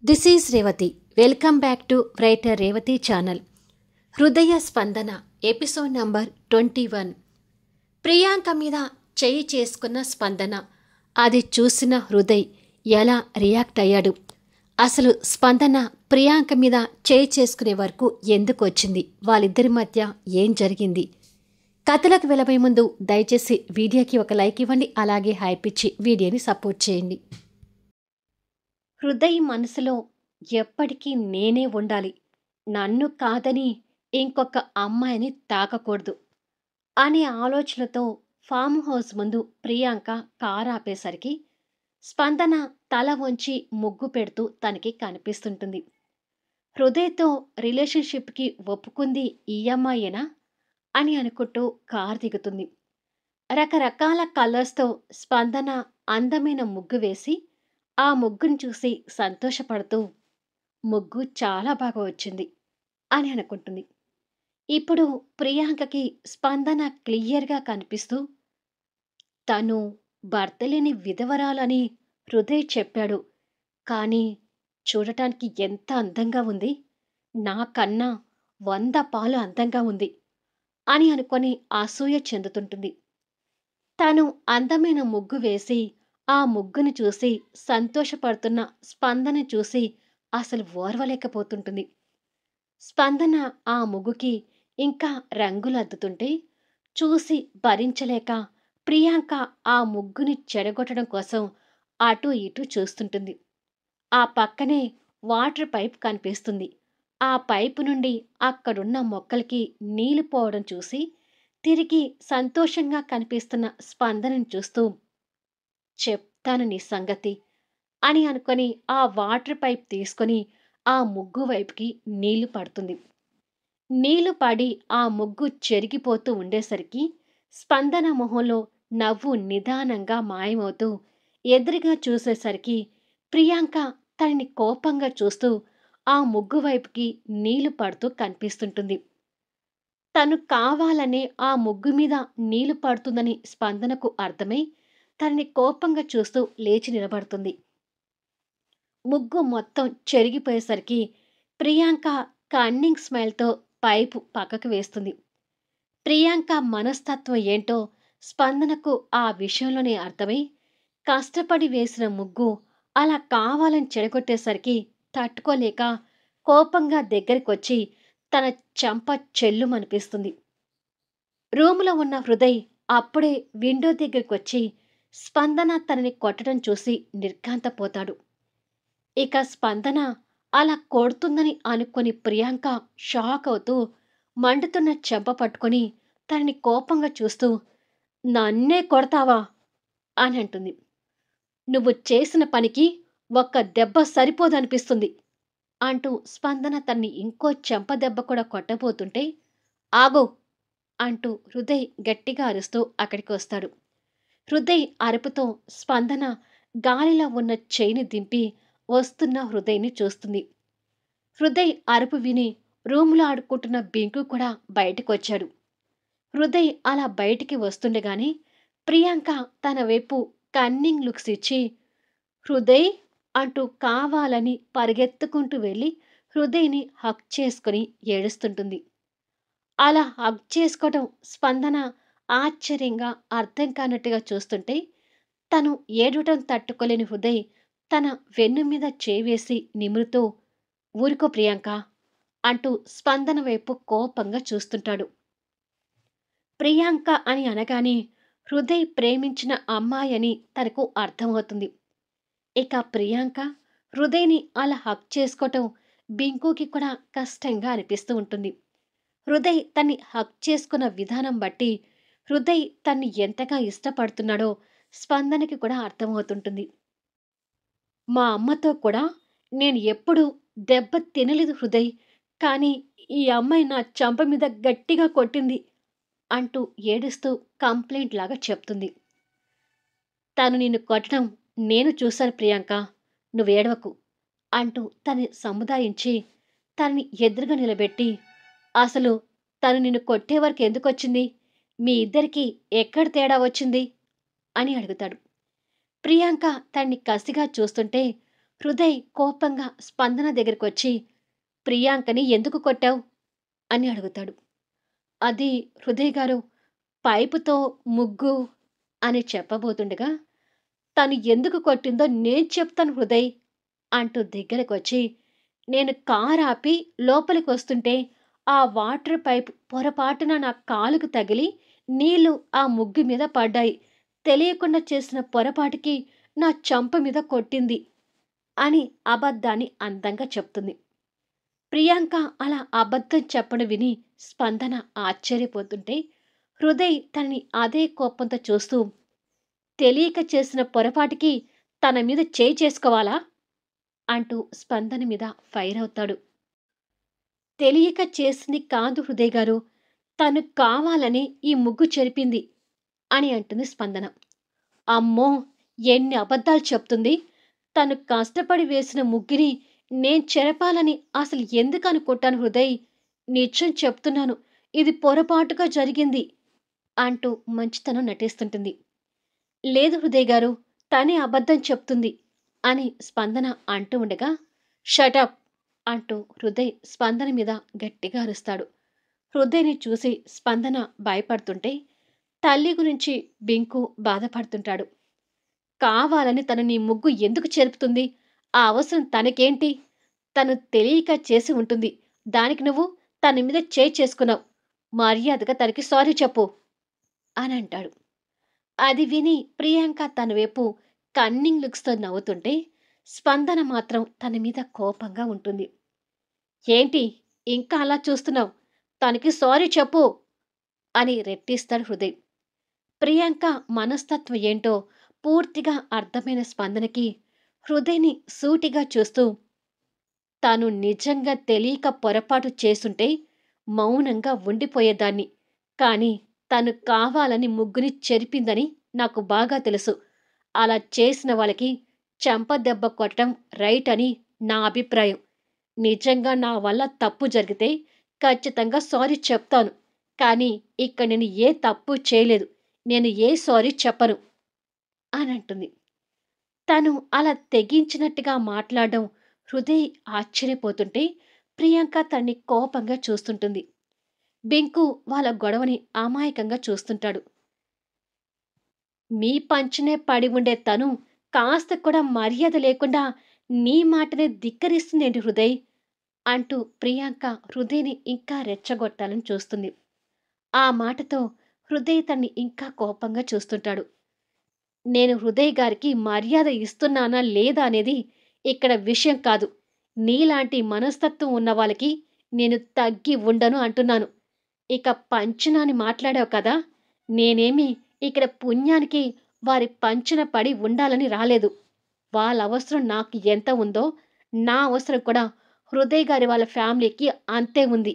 This is Revathi. Welcome back to writer Revathi channel. హృదయ స్పందన episode number 21. Priyanka మీద చెయ్యి చేసుకున్న స్పందన. అది చూసిన హృదయ్ ఎలా రియాక్ట్ అయ్యాడు? అసలు స్పందన ప్రియాంక మీద చెయ్యి చేసుకునే వరకు ఎందుకు వచ్చింది? వాళ్ళిద్దరి మధ్య ఏం జరిగింది? కథలకు వెళ్ళబోయే ముందు దయచేసి వీడియోకి ఒక లైక్ ఇవ్వండి, అలాగే హైప్ ఇచ్చి వీడియోని సపోర్ట్ చేయండి. హృదయ్ మనసులో ఎప్పటికీ నేనే ఉండాలి, నన్ను కాదని ఇంకొక అమ్మాయిని తాకకూడదు అనే ఆలోచనతో ఫామ్ హౌస్ ముందు ప్రియాంక కారు ఆపేసరికి స్పందన తల వంచి ముగ్గు పెడుతూ తనకి కనిపిస్తుంటుంది. హృదయ్తో రిలేషన్షిప్కి ఒప్పుకుంది ఈ అమ్మాయేనా అని అనుకుంటూ కారు దిగుతుంది. రకరకాల కలర్స్తో స్పందన అందమైన ముగ్గు వేసి ఆ ముగ్గును చూసి సంతోషపడుతూ ముగ్గు చాలా బాగా వచ్చింది అని అనుకుంటుంది. ఇప్పుడు ప్రియాంకకి స్పందన క్లియర్గా కనిపిస్తూ తను భర్త లేని విధవరాలని హృదయ్ చెప్పాడు, కానీ చూడటానికి ఎంత అందంగా ఉంది, నాకన్నా 100 పాలు అందంగా ఉంది అని అనుకొని అసూయ చెందుతుంటుంది. తను అందమైన ముగ్గు వేసి ఆ ముగ్గును చూసి సంతోషపడుతున్న స్పందన చూసి అసలు ఓర్వలేకపోతుంటుంది. స్పందన ఆ ముగ్గుకి ఇంకా రంగులద్దుతుంటే చూసి భరించలేక ప్రియాంక ఆ ముగ్గుని చెడగొట్టడం కోసం అటు ఇటు చూస్తుంటుంది. ఆ పక్కనే వాటర్ పైప్ కనిపిస్తుంది. ఆ పైపు నుండి అక్కడున్న మొక్కలకి నీళ్లు పోవడం చూసి తిరిగి సంతోషంగా కనిపిస్తున్న స్పందనను చూస్తూ చెప్తాను నీ సంగతి అని అనుకొని ఆ వాటర్ పైప్ తీసుకొని ఆ ముగ్గు వైపుకి నీళ్లు పడుతుంది. నీళ్లు పడి ఆ ముగ్గు చెరిగిపోతూ ఉండేసరికి స్పందన మొహంలో నవ్వు నిదానంగా మాయమవుతూ ఎదురుగా చూసేసరికి ప్రియాంక తనని కోపంగా చూస్తూ ఆ ముగ్గు వైపుకి నీళ్లు పడుతూ కనిపిస్తుంటుంది. తను కావాలనే ఆ ముగ్గు మీద నీళ్లు పడుతుందని స్పందనకు అర్థమై తనని కోపంగా చూస్తూ లేచి నిలబడుతుంది. ముగ్గు మొత్తం చెరిగిపోయేసరికి ప్రియాంక కన్నింగ్ స్మైల్తో పైపు పక్కకు వేస్తుంది. ప్రియాంక మనస్తత్వం ఏంటో స్పందనకు ఆ విషయంలోనే అర్థమై కష్టపడి వేసిన ముగ్గు అలా కావాలని చెడగొట్టేసరికి తట్టుకోలేక కోపంగా దగ్గరికొచ్చి తన చెంప చెల్లుమనిపిస్తుంది. రూములో ఉన్న హృదయ్ అప్పుడే విండో దగ్గరికొచ్చి స్పందన తనని కొట్టడం చూసి నిర్ఘాంతపోతాడు. ఇక స్పందన అలా కొడుతుందని అనుకొని ప్రియాంక షాక్ అవుతూ మండుతున్న చెంప పట్టుకొని తనని కోపంగా చూస్తూ నన్నే కొడతావా అని అంటుంది. నువ్వు చేసిన పనికి ఒక్క దెబ్బ సరిపోదనిపిస్తుంది అంటూ స్పందన తన్ని ఇంకో చెంప దెబ్బ కూడా కొట్టబోతుంటే ఆగో అంటూ హృదయ్ గట్టిగా అరుస్తూ అక్కడికి వస్తాడు. హృదయ్ అరుపుతో స్పందన గాలిలో ఉన్న చెయ్యిని దింపి వస్తున్న హృదయ్ని చూస్తుంది. హృదయ్ అరుపు విని రూములో ఆడుకుంటున్న బింకు కూడా బయటకొచ్చాడు. హృదయ్ అలా బయటికి వస్తుండగానే ప్రియాంక తన వైపు కన్నింగ్ లుక్స్ ఇచ్చి హృదయ్ అంటూ కావాలని పరిగెత్తుకుంటూ వెళ్ళి హృదయ్ని హక్ చేసుకుని ఏడుస్తుంటుంది. అలా హగ్ చేసుకోవటం స్పందన ఆశ్చర్యంగా అర్థం కానట్టుగా చూస్తుంటే తను ఏడవటం తట్టుకోలేని హృదయ్ తన వెన్ను మీద చేవేసి నిమురుతూ ఊరుకో ప్రియాంక అంటూ స్పందన వైపు కోపంగా చూస్తుంటాడు. ప్రియాంక అని అనగానే హృదయ్ ప్రేమించిన అమ్మాయి అని తనకు అర్థమవుతుంది. ఇక ప్రియాంక హృదయ్ని అలా హక్ చేసుకోవటం బింకుకి కూడా కష్టంగా అనిపిస్తూ ఉంటుంది. హృదయ్ తన్ని హక్ చేసుకున్న విధానం బట్టి హృదయ్ తన్ని ఎంతగా ఇష్టపడుతున్నాడో స్పందనకి కూడా అర్థమవుతుంటుంది. మా అమ్మతో కూడా నేను ఎప్పుడూ దెబ్బ తినలేదు హృదయ్, కానీ ఈ అమ్మాయి నా చెంప మీద గట్టిగా కొట్టింది అంటూ ఏడుస్తూ కంప్లైంట్ లాగా చెప్తుంది. తను నిన్ను కొట్టడం నేను చూశాను ప్రియాంక, నువ్వేడవకు అంటూ తన్ని సముదాయించి తనని ఎదురుగా నిలబెట్టి అసలు తను నిన్ను కొట్టే వరకు ఎందుకొచ్చింది, మీ ఇద్దరికీ ఎక్కడ తేడా వచ్చింది అని అడుగుతాడు. ప్రియాంక తన్ని కసిగా చూస్తుంటే హృదయ్ కోపంగా స్పందన దగ్గరికొచ్చి, "ప్రియాంకని ఎందుకు కొట్టావు?" అని అడుగుతాడు. అది హృదయ్ గారు పైపుతో ముగ్గు అని చెప్పబోతుండగా, "తను ఎందుకు కొట్టిందో నేను చెప్తాను హృదయ్" అంటూ దగ్గరకొచ్చి, నేను కారాపి లోపలికొస్తుంటే ఆ వాటర్ పైప్ పొరపాటున నా కాలుకు తగిలి నీళ్లు ఆ ముగ్గు మీద పడ్డాయి. తెలియకుండా చేసిన పొరపాటుకి నా చెంప మీద కొట్టింది అని అబద్ధాన్ని అందంగా చెప్తుంది. ప్రియాంక అలా అబద్ధం చెప్పడం విని స్పందన ఆశ్చర్యపోతుంటే, హృదయ్ తనని అదే కోపంతో చూస్తూ, తెలియక చేసిన పొరపాటుకి తన మీద చేయి చేసుకోవాలా? అంటూ స్పందన మీద ఫైర్ అవుతాడు. తెలియక చేసింది కాదు హృదయ్ గారు. తను కావాలని ఈ ముగ్గు చెరిపింది అని అంటుంది స్పందన. అమ్మో! ఎన్ని అబద్ధాలు చెప్తుంది. తను కష్టపడి వేసిన ముగ్గుని నేను చెరపాలని అసలు ఎందుకనుకుంటాను హృదయ్. నిజం చెప్తున్నాను. ఇది పొరపాటుగా జరిగింది అంటూ మంచితనం నటిస్తుంటుంది. లేదు హృదయ్ గారు, తనే అబద్ధం చెప్తుంది అని స్పందన అంటూ ఉండగా, షటప్ అంటూ హృదయ్ స్పందన మీద గట్టిగా అరుస్తాడు. హృదయ్‌ని చూసి స్పందన భయపడుతుంటే, తల్లి గురించి బింకు బాధపడుతుంటాడు. కావాలని తను నీ ముగ్గు ఎందుకు చెరుపుతుంది? ఆ అవసరం తనకేంటి? తను తెలియక చేసి ఉంటుంది. దానికి నువ్వు తన మీద చేయి చేసుకున్నావు. మర్యాదగా తనకి సారీ చెప్పు అనంటాడు. అది విని ప్రియాంక తన వైపు కన్నింగ్ లుక్స్‌తో నవ్వుతుంటే, స్పందన మాత్రం తన మీద కోపంగా ఉంటుంది. ఏంటి ఇంకా అలా చూస్తున్నావు? తనకి సారీ చెప్పు అని రెట్టిస్తాడు హృదయ్. ప్రియాంక మనస్తత్వం ఏంటో పూర్తిగా అర్థమైన స్పందనకి హృదయ్‌ని సూటిగా చూస్తూ, తాను నిజంగా తెలియక పొరపాటు చేసుంటే మౌనంగా ఉండిపోయేదాన్ని. కానీ తను కావాలని ముగ్గుని చెరిపిందని నాకు బాగా తెలుసు. అలా చేసిన వాళ్ళకి చెంపదెబ్బ కొట్టడం రైట్ అని నా అభిప్రాయం. నిజంగా నా వల్ల తప్పు జరిగితే ఖచ్చితంగా సారీ చెప్తాను. కానీ ఇక్కడ నేను ఏ తప్పు చేయలేదు. నేను ఏ సారీ చెప్పను అనంటుంది. తను అలా తెగించినట్టుగా మాట్లాడడం హృదయ్ ఆశ్చర్యపోతుంటే, ప్రియాంక తన్ని కోపంగా చూస్తుంటుంది. బింకు వాళ్ళ గొడవని అమాయకంగా చూస్తుంటాడు. మీ పంచనే పడి ఉండే తను కాస్త కూడా మర్యాద లేకుండా నీ మాటనే ధిక్కరిస్తుందేంటి హృదయ్? అంటూ ప్రియాంక హృదయ్‌ని ఇంకా రెచ్చగొట్టాలని చూస్తుంది. ఆ మాటతో హృదయ్ తన్ని ఇంకా కోపంగా చూస్తుంటాడు. నేను హృదయ్ గారికి మర్యాద ఇస్తున్నానా లేదా అనేది ఇక్కడ విషయం కాదు. నీలాంటి మనస్తత్వం ఉన్న వాళ్ళకి నేను తగ్గి ఉండను అంటున్నాను. ఇక పంచనాని మాట్లాడావు కదా! నేనేమి ఇక్కడ పుణ్యానికి వారి పంచన పడి ఉండాలని రాలేదు. వాళ్ళ అవసరం నాకు ఎంత ఉందో, నా అవసరం కూడా హృదయ్ గారి వాళ్ళ ఫ్యామిలీకి అంతే ఉంది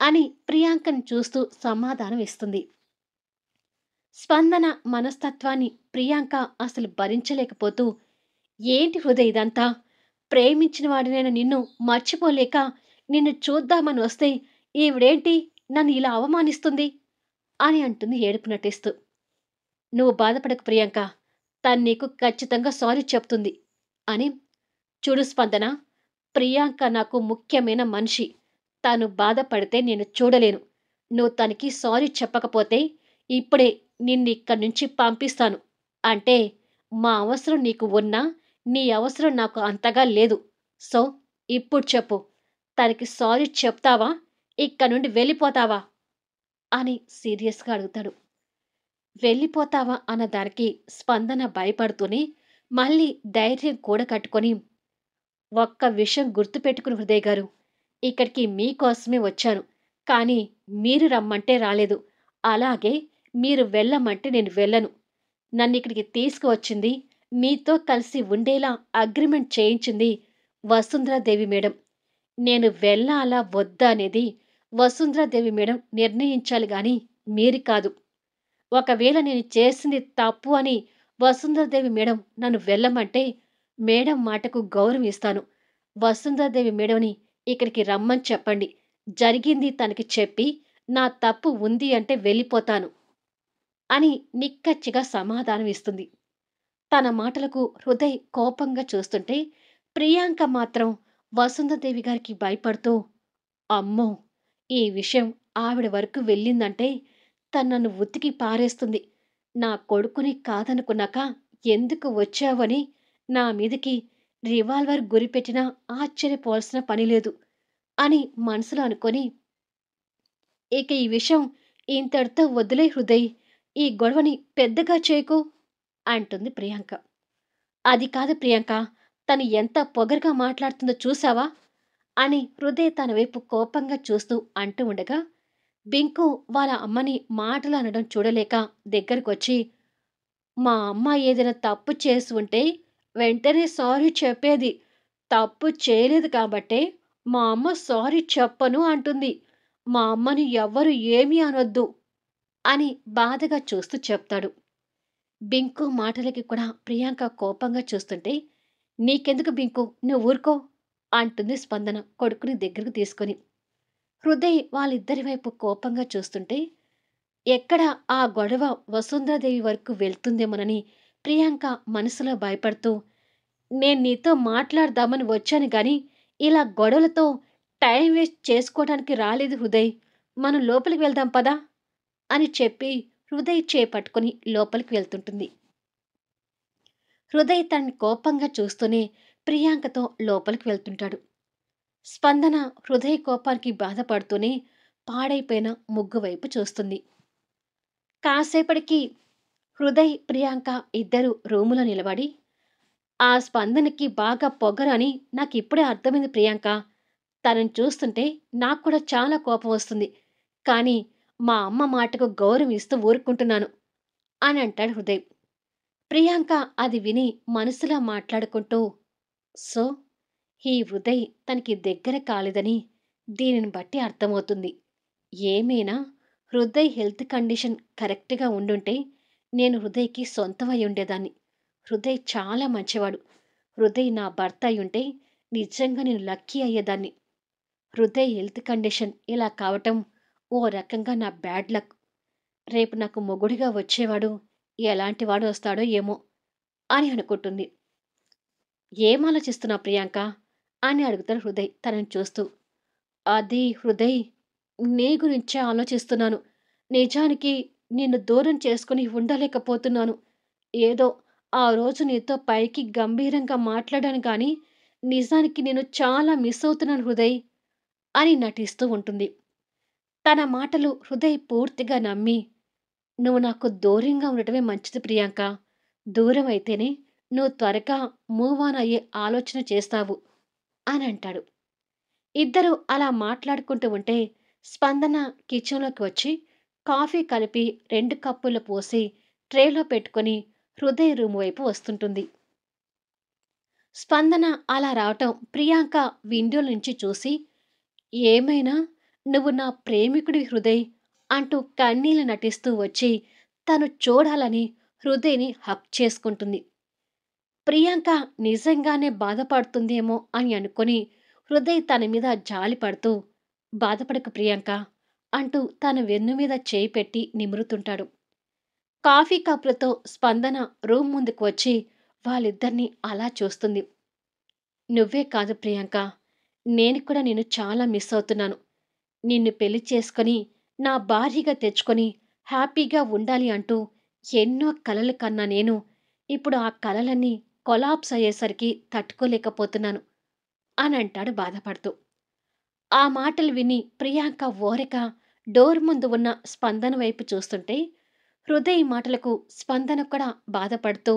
అని ప్రియాంకని చూస్తూ సమాధానం ఇస్తుంది. స్పందన మనస్తత్వాన్ని ప్రియాంక అసలు భరించలేకపోతూ, ఏంటి హృదయ్ ఇదంతా? ప్రేమించిన వాడినైన నిన్ను మర్చిపోలేక నిన్ను చూద్దామని వస్తే ఈవిడేంటి నన్ను ఇలా అవమానిస్తుంది అని అంటుంది ఏడుపు నటిస్తూ. నువ్వు బాధపడకు ప్రియాంక. తను నీకు ఖచ్చితంగా సారీ చెప్తుంది అని. చూడు స్పందన, ప్రియాంక నాకు ముఖ్యమైన మనిషి. తను బాధపడితే నేను చూడలేను. నువ్వు తనకి సారీ చెప్పకపోతే ఇప్పుడే నిన్నిక్కడి నుంచి పంపిస్తాను. అంటే మా అవసరం నీకు ఉన్నా, నీ అవసరం నాకు అంతగా లేదు. సో, ఇప్పుడు చెప్పు. తనకి సారీ చెప్తావా? ఇక్కడి నుండి వెళ్ళిపోతావా? అని సీరియస్‌గా అడుగుతాడు. వెళ్ళిపోతావా అన్నదానికి స్పందన భయపడుతూనే మళ్ళీ ధైర్యం కూడగట్టుకొని, ఒక్క విషయం గుర్తుపెట్టుకుని హృదయ్ గారు. ఇక్కడికి మీకోసమే వచ్చాను. కానీ మీరు రమ్మంటే రాలేదు. అలాగే మీరు వెళ్ళమంటే నేను వెళ్ళను. నన్నిక్కడికి తీసుకువచ్చింది, మీతో కలిసి ఉండేలా అగ్రిమెంట్ చేయించింది వసుంధరాదేవి మేడం. నేను వెళ్ళాలా వద్దా అనేది వసుంధరాదేవి మేడం నిర్ణయించాలి గాని మీరు కాదు. ఒకవేళ నేను చేసింది తప్పు అని వసుంధరాదేవి మేడం నన్ను వెళ్ళమంటే మేడం మాటకు గౌరవం ఇస్తాను. వసుంధరాదేవి మేడంని ఇక్కడికి రమ్మని చెప్పండి. జరిగింది తనకి చెప్పి నా తప్పు ఉంది అంటే వెళ్ళిపోతాను అని నిక్కచ్చిగా సమాధానం ఇస్తుంది. తన మాటలకు హృదయ్ కోపంగా చూస్తుంటే, ప్రియాంక మాత్రం వసుంధదేవి గారికి భయపడుతూ, అమ్మో! ఈ విషయం ఆవిడ వరకు వెళ్ళిందంటే తను నన్ను ఉతికి పారేస్తుంది. నా కొడుకుని కాదనుకున్నాక ఎందుకు వచ్చావని నా మీదకి రివాల్వర్ గురిపెట్టినా ఆశ్చర్యపోవాల్సిన పని లేదు అని మనసులో అనుకొని, ఇక ఈ విషయం ఇంతటితో వదిలేయ్ హృదయ్. ఈ గొడవని పెద్దగా చేయకు అంటుంది ప్రియాంక. అది కాదు ప్రియాంక. తను ఎంత పొగరుగా మాట్లాడుతుందో చూసావా? అని హృదయ్ తన వైపు కోపంగా చూస్తూ అంటూ ఉండగా, బింకు వాళ్ళ అమ్మని మాటలు అనడం చూడలేక దగ్గరకొచ్చి, మా అమ్మ ఏదైనా తప్పు చేసి ఉంటే వెంటనే సారీ చెప్పేది. తప్పు చేయలేదు కాబట్టే మా అమ్మ సారీ చెప్పను అంటుంది. మా అమ్మని ఎవ్వరు ఏమీ అనొద్దు అని బాధగా చూస్తూ చెప్తాడు. బింకు మాటలకి కూడా ప్రియాంక కోపంగా చూస్తుంటే, నీకెందుకు బింకు, నువ్వు ఊరుకో అంటుంది స్పందన కొడుకుని దగ్గరకు తీసుకొని. హృదయ్ వాళ్ళిద్దరి వైపు కోపంగా చూస్తుంటే, ఎక్కడ ఆ గొడవ వసుంధరాదేవి వరకు వెళ్తుందేమోనని ప్రియాంక మనసులో భయపడుతూ, నేను నీతో మాట్లాడదామని వచ్చాను గాని, ఇలా గొడవలతో టైం వేస్ట్ చేసుకోవడానికి రాలేదు హృదయ్. మనం లోపలికి వెళ్దాం పదా అని చెప్పి హృదయ్ చేపట్టుకుని లోపలికి వెళ్తుంటుంది. హృదయ్ తనని కోపంగా చూస్తూనే ప్రియాంకతో లోపలికి వెళ్తుంటాడు. స్పందన హృదయ్ కోపానికి బాధపడుతూనే పాడైపోయిన ముగ్గు వైపు చూస్తుంది. కాసేపటికి హృదయ్, ప్రియాంక ఇద్దరు రూములో నిలబడి, ఆ స్పందనకి బాగా పొగరు అని నాకిప్పుడే అర్థమైంది ప్రియాంక. తనని చూస్తుంటే నాకు కూడా చాలా కోపం వస్తుంది. కానీ మా అమ్మ మాటకు గౌరవం ఇస్తూ ఊరుకుంటున్నాను అని అంటాడు హృదయ్. ప్రియాంక అది విని మనసులో మాట్లాడుకుంటూ, సో ఈ హృదయ్ తనకి దగ్గర కాలేదని దీనిని బట్టి అర్థమవుతుంది. ఏమైనా హృదయ్ హెల్త్ కండిషన్ కరెక్ట్‌గా ఉండుంటే నేను హృదయ్‌కి సొంతమై ఉండేదాన్ని. హృదయ్ చాలా మంచివాడు. హృదయ్ నా భర్త అయ్యుంటే నిజంగా నేను లక్కీ అయ్యేదాన్ని. హృదయ్ హెల్త్ కండిషన్ ఇలా కావటం ఓ రకంగా నా బ్యాడ్ లక్. రేపు నాకు మొగుడుగా వచ్చేవాడు ఎలాంటి వాడు వస్తాడో ఏమో అని అనుకుంటుంది. ఏం ఆలోచిస్తున్నావు ప్రియాంక అని అడుగుతాడు హృదయ్ తనని చూస్తూ. అది హృదయ్, నీ గురించే ఆలోచిస్తున్నాను. నిజానికి నిన్ను దూరం చేసుకుని ఉండలేకపోతున్నాను. ఏదో ఆ రోజు నీతో పైకి గంభీరంగా మాట్లాడాను కానీ నిజానికి నేను చాలా మిస్ అవుతున్నాను హృదయ్ అని నటిస్తూ ఉంటుంది. తన మాటలు హృదయ్ పూర్తిగా నమ్మి, నువ్వు నాకు దూరంగా ఉండటమే మంచిది ప్రియాంక. దూరం అయితేనే నువ్వు త్వరగా మూవ్ ఆన్ అయ్యే ఆలోచన చేస్తావు అని అంటాడు. ఇద్దరు అలా మాట్లాడుకుంటూ ఉంటే స్పందన కిచెన్లోకి వచ్చి కాఫీ కలిపి 2 కప్పులు పోసి ట్రేలో పెట్టుకొని హృదయ్ రూమ్ వైపు వస్తుంటుంది. స్పందన అలా రావటం ప్రియాంక విండో నుంచి చూసి, ఏమైనా నువ్వు నా ప్రేమికుడి హృదయ్ అంటూ కన్నీళ్లు నటిస్తూ వచ్చి తను చూడాలని హృదయ్‌ని హగ్ చేసుకుంటుంది. ప్రియాంక నిజంగానే బాధపడుతుందేమో అని అనుకుని హృదయ్ తన మీద జాలి పడుతూ, బాధపడకు ప్రియాంక అంటూ తన వెన్ను మీద చేయి పెట్టి నిమురుతుంటాడు. కాఫీ కప్పులతో స్పందన రూమ్ ముందుకు వచ్చి వాళ్ళిద్దరినీ అలా చూస్తుంది. నువ్వే కాదు ప్రియాంక, నేను కూడా నిన్ను చాలా మిస్ అవుతున్నాను. నిన్ను పెళ్లి చేసుకొని నా భార్యగా తెచ్చుకొని హ్యాపీగా ఉండాలి అంటూ ఎన్నో కలలు కన్నా నేను ఇప్పుడు ఆ కలలన్నీ కొలాప్స్ అయ్యేసరికి తట్టుకోలేకపోతున్నాను అని అంటాడు బాధపడుతూ. ఆ మాటలు విని ప్రియాంక ఓరక డోర్ ముందు ఉన్న స్పందన వైపు చూస్తుంటే హృదయ్ మాటలకు స్పందన కూడా బాధపడుతూ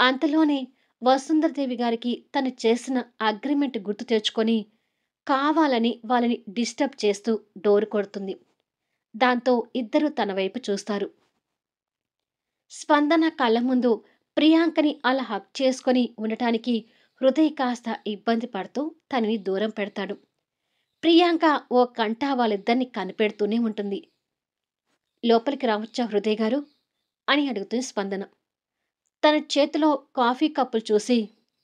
అంతలోనే వసుంధరదేవి గారికి తను చేసిన అగ్రిమెంట్ గుర్తు తెచ్చుకొని కావాలని వాళ్ళని డిస్టర్బ్ చేస్తూ డోర్ కొడుతుంది. దాంతో ఇద్దరూ తన వైపు చూస్తారు. స్పందన కళ్ళ ముందు ప్రియాంకని అలా హగ్ చేసుకొని ఉండటానికి హృదయ్ కాస్త ఇబ్బంది పడుతూ తనని దూరం పెడతాడు. ప్రియాంక ఓ కంట వాళ్ళిద్దరిని కనిపెడుతూనే ఉంటుంది. లోపలికి రావచ్చా హృదయ్ గారు అని అడుగుతుంది స్పందన. తన చేతిలో కాఫీ కప్పులు చూసి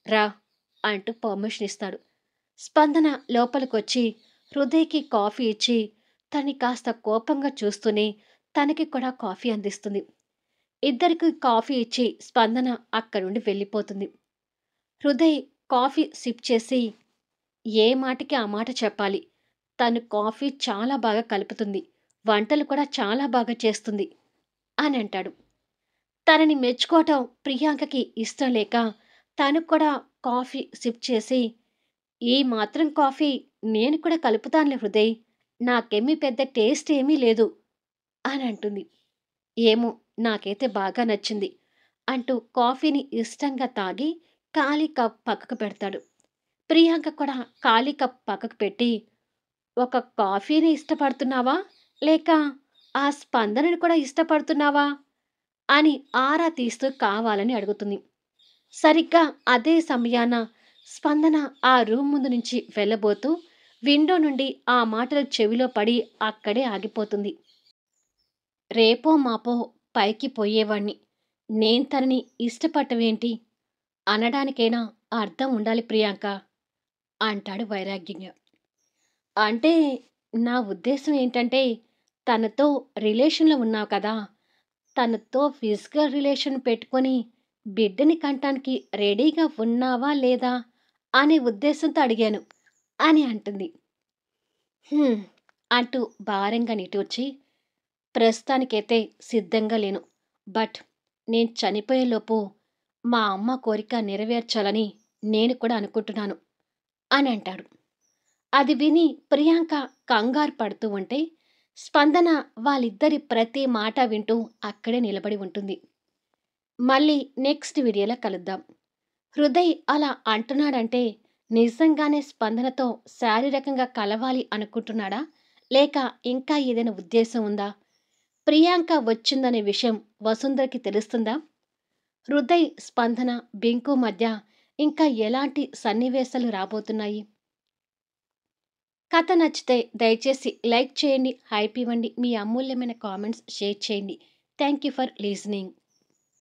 రా అంటూ పర్మిషన్ ఇస్తాడు. స్పందన లోపలికొచ్చి హృదయ్‌కి కాఫీ ఇచ్చి తన్ని కాస్త కోపంగా చూస్తూనే తనకి కూడా కాఫీ అందిస్తుంది. ఇద్దరికి కాఫీ ఇచ్చి స్పందన అక్కడి నుండి వెళ్ళిపోతుంది. హృదయ్ కాఫీ సిప్ చేసి ఏ మాటకి ఆ మాట చెప్పాలి. తను కాఫీ చాలా బాగా కలుపుతుంది. వంటలు కూడా చాలా బాగా చేస్తుంది అని అంటాడు. తనని మెచ్చుకోవటం ప్రియాంకకి ఇష్టం లేక తను కూడా కాఫీ సిప్ చేసి, "ఈ మాత్రం కాఫీ నేను కూడా కలుపుతానులే హృదయ్. నాకేమీ పెద్ద టేస్ట్ ఏమీ లేదు" అని అంటుంది. "ఏమో నాకైతే బాగా నచ్చింది" అంటూ కాఫీని ఇష్టంగా తాగి ఖాళీ కప్ పక్కకు పెడతాడు. ప్రియాంక కూడా ఖాళీ కప్ పక్కకు పెట్టి, "ఒక కాఫీని ఇష్టపడుతున్నావా? లేక ఆ స్పందనని కూడా ఇష్టపడుతున్నావా?" అని ఆరా తీస్తూ కావాలని అడుగుతుంది. సరిగ్గా అదే సమయాన స్పందన ఆ రూమ్ ముందు నుంచి వెళ్ళబోతూ విండో నుండి ఆ మాటలు చెవిలో పడి అక్కడే ఆగిపోతుంది. రేపో మాపో పైకి పోయేవాణ్ణి. నేను తనని ఇష్టపడటమేంటి? అనడానికైనా అర్థం ఉండాలి ప్రియాంక అంటాడు వైరాగ్యంగా. అంటే నా ఉద్దేశం ఏంటంటే తనతో రిలేషన్‌లో ఉన్నావు కదా! తనతో ఫిజికల్ రిలేషన్ పెట్టుకొని బిడ్డని కంటానికి రెడీగా ఉన్నావా లేదా అనే ఉద్దేశంతో అడిగాను అని అంటుంది. హ్మ్. అంటూ భారంగా నిట్టూర్చి, ప్రస్తుతానికైతే సిద్ధంగా లేను. బట్ నేను చనిపోయేలోపు మా అమ్మ కోరిక నెరవేర్చాలని నేను కూడా అనుకుంటున్నాను అని అంటాడు. అది విని ప్రియాంక కంగారు పడుతూ ఉంటే, స్పందన వాళ్ళిద్దరి ప్రతి మాట వింటూ అక్కడే నిలబడి ఉంటుంది. మళ్ళీ నెక్స్ట్ వీడియోలో కలుద్దాం. హృదయ్ అలా అంటున్నాడంటే నిజంగానే స్పందనతో శారీరకంగా కలవాలి అనుకుంటున్నాడా? లేక ఇంకా ఏదైనా ఉద్దేశం ఉందా? ప్రియాంక వచ్చిందనే విషయం వసుంధరకి తెలుస్తుందా? హృదయ్, స్పందన, బింకు మధ్య ఇంకా ఎలాంటి సన్నివేశాలు రాబోతున్నాయి? కథ నచ్చితే దయచేసి లైక్ చేయండి, హైప్ ఇవ్వండి, మీ అమూల్యమైన కామెంట్స్ షేర్ చేయండి. Thank you for listening.